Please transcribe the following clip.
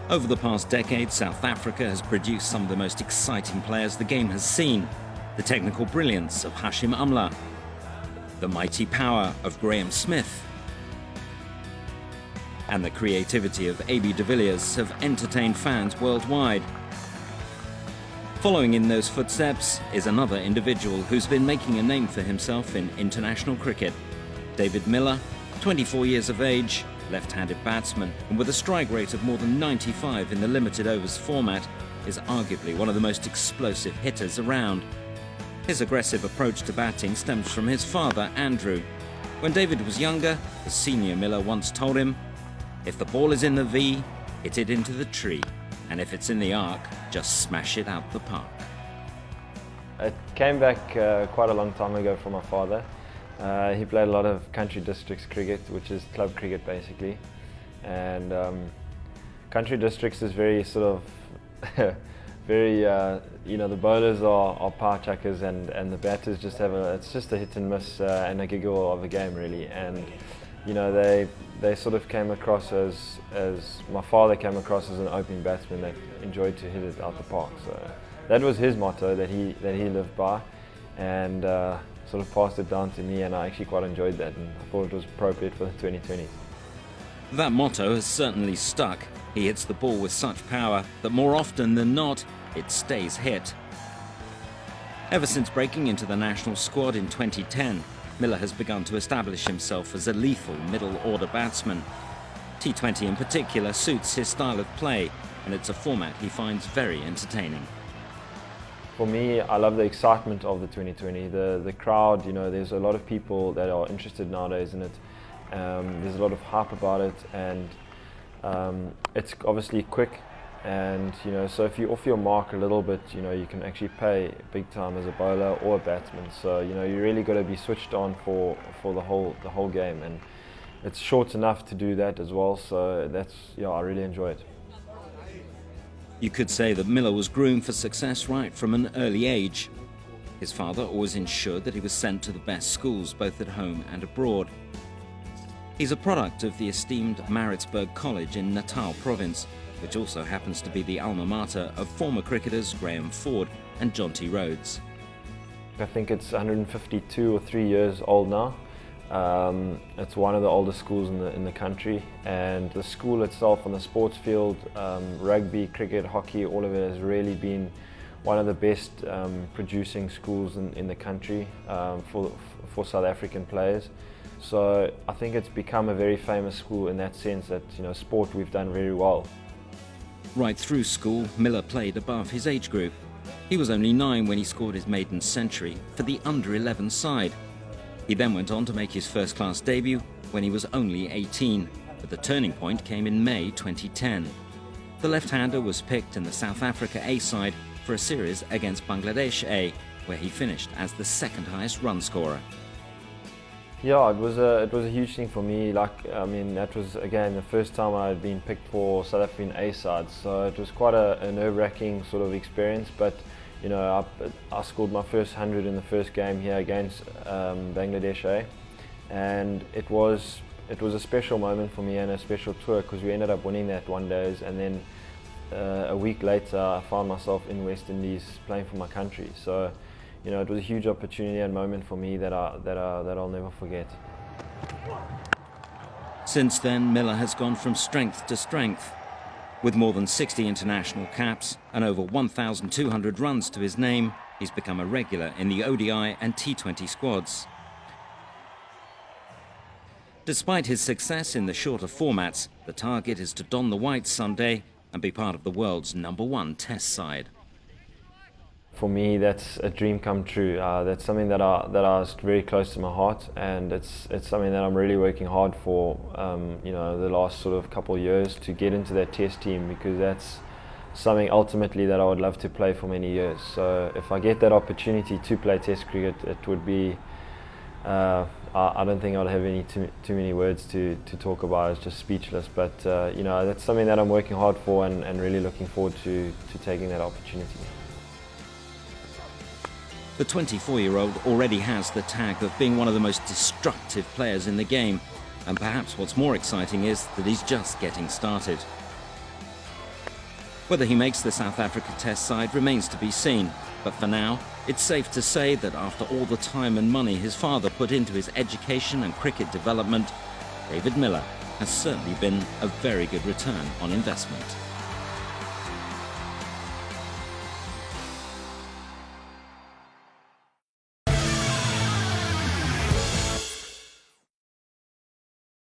Over the past decade, South Africa has produced some of the most exciting players the game has seen. The technical brilliance of Hashim Amla, the mighty power of Graham Smith, and the creativity of AB de Villiers have entertained fans worldwide. Following in those footsteps is another individual who's been making a name for himself in international cricket. Devid Milar, 24 years of age, left-handed batsman, and with a strike rate of more than 95 in the limited overs format, is arguably one of the most explosive hitters around. His aggressive approach to batting stems from his father, Andrew. When David was younger, the senior Milar once told him, "If the ball is in the V, hit it into the tree, and if it's in the arc, just smash it out the park." It came back quite a long time ago from my father. He played a lot of country districts cricket, which is club cricket basically, and country districts is very sort of very the bowlers are power chuckers and the batters just it's just a hit and miss and a giggle of a game really, and they sort of came across as my father came across as an opening batsman that enjoyed to hit it out the park. So that was his motto that he lived by, and sort of passed it down to me, and I actually quite enjoyed that, and I thought it was appropriate for the 2020s. That motto has certainly stuck. He hits the ball with such power that more often than not, it stays hit. Ever since breaking into the national squad in 2010, Milar has begun to establish himself as a lethal middle-order batsman. T20 in particular suits his style of play, and it's a format he finds very entertaining. For me, I love the excitement of the 2020. The crowd, there's a lot of people that are interested nowadays in it. There's a lot of hype about it, and it's obviously quick. And so if you off your mark a little bit, you can actually pay big time as a bowler or a batsman. So you really got to be switched on for the whole game, and it's short enough to do that as well. So I really enjoy it. You could say that Milar was groomed for success right from an early age. His father always ensured that he was sent to the best schools, both at home and abroad. He's a product of the esteemed Maritzburg College in Natal Province, which also happens to be the alma mater of former cricketers Graham Ford and Jonty Rhodes. I think it's 152 or 3 years old now. It's one of the oldest schools in the country, and the school itself on the sports field, rugby, cricket, hockey, all of it has really been one of the best producing schools in the country for South African players. So I think it's become a very famous school in that sense that sport we've done very well. Right through school, Milar played above his age group. He was only 9 when he scored his maiden century for the under-11 side. He then went on to make his first-class debut when he was only 18, but the turning point came in May 2010. The left-hander was picked in the South Africa A side for a series against Bangladesh A, where he finished as the second highest run scorer. Yeah, it was a huge thing for me. That was again the first time I had been picked for South African A side, so it was quite a nerve-wracking sort of experience. But I scored my first 100 in the first game here against Bangladesh A, and it was a special moment for me and a special tour because we ended up winning that one days, and then a week later I found myself in West Indies playing for my country. So it was a huge opportunity and moment for me that I'll never forget. Since then, Milar has gone from strength to strength. With more than 60 international caps and over 1,200 runs to his name, he's become a regular in the ODI and T20 squads. Despite his success in the shorter formats, the target is to don the whites someday and be part of the world's #1 Test side. For me, that's a dream come true. That's something that is very close to my heart, and it's something that I'm really working hard for. The last sort of couple of years to get into that Test team, because that's something ultimately that I would love to play for many years. So if I get that opportunity to play Test cricket, it would be. I don't think I'd have too many words to talk about. It's just speechless. But that's something that I'm working hard for and really looking forward to taking that opportunity. The 24-year-old already has the tag of being one of the most destructive players in the game, and perhaps what's more exciting is that he's just getting started. Whether he makes the South Africa Test side remains to be seen, but for now, it's safe to say that after all the time and money his father put into his education and cricket development, Devid Milar has certainly been a very good return on investment.